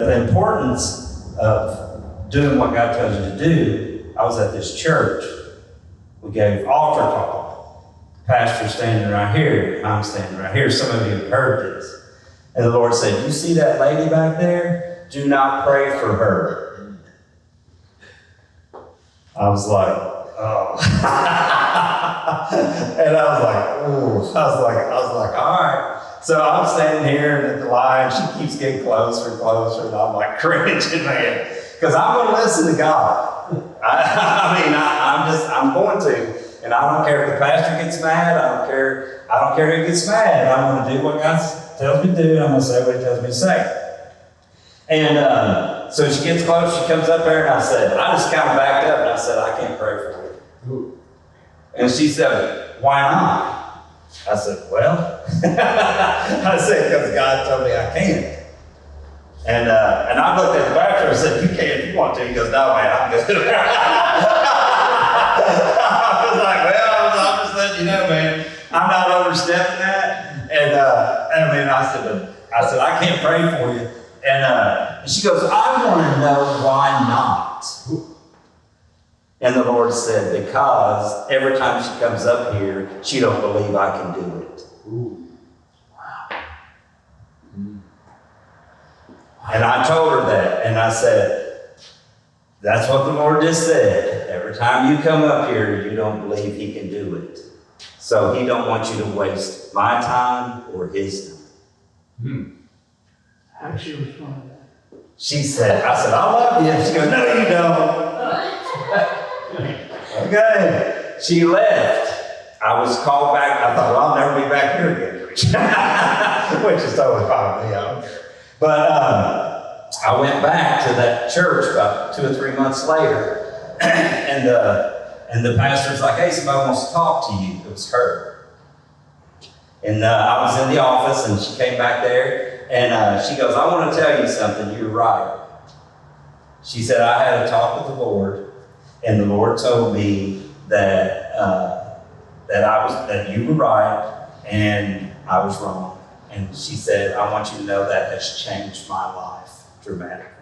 the importance of doing what God tells you to do, I was at this church. We gave altar call. Pastor standing right here. I'm standing right here. Some of you have heard this. And the Lord said, you see that lady back there? Do not pray for her. I was like, oh. And I was like, ooh. I was like, all right. So I'm standing here and at the line, she keeps getting closer and closer, and I'm like cringing, man. Because I'm going to listen to God. I'm going to. And I don't care if the pastor gets mad. I don't care who gets mad. I'm going to do what God tells me to do. I'm going to say what he tells me to say. And so she gets close. She comes up there, and I just kind of backed up, and I said, I can't pray for you. And she said, why not? I said, well, I said, because God told me I can't. And I looked at the pastor and said, you can if you want to. He goes, no, man, I'm good. I was like, well, I'm just letting you know, man, I'm not overstepping that. And I said, I can't pray for you. And she goes, I want to know why not. And the Lord said, because every time she comes up here, she don't believe I can do it. Ooh. Wow. And I told her that, and I said, that's what the Lord just said. Every time you come up here, you don't believe he can do it. So he don't want you to waste my time or his time. How did she respond to that? She said, I said, I love you. She goes, no, you don't. Okay. She left. I was called back. I thought, well, I'll never be back here again. Which is totally fine with me. I don't care. But I went back to that church about 2 or 3 months later. And the pastor's like, hey, somebody wants to talk to you. It was her. And I was in the office, and she came back there. And she goes, I want to tell you something. You're right. She said, I had a talk with the Lord, and the Lord told me that that you were right and I was wrong. And she said, I want you to know that has changed my life dramatically.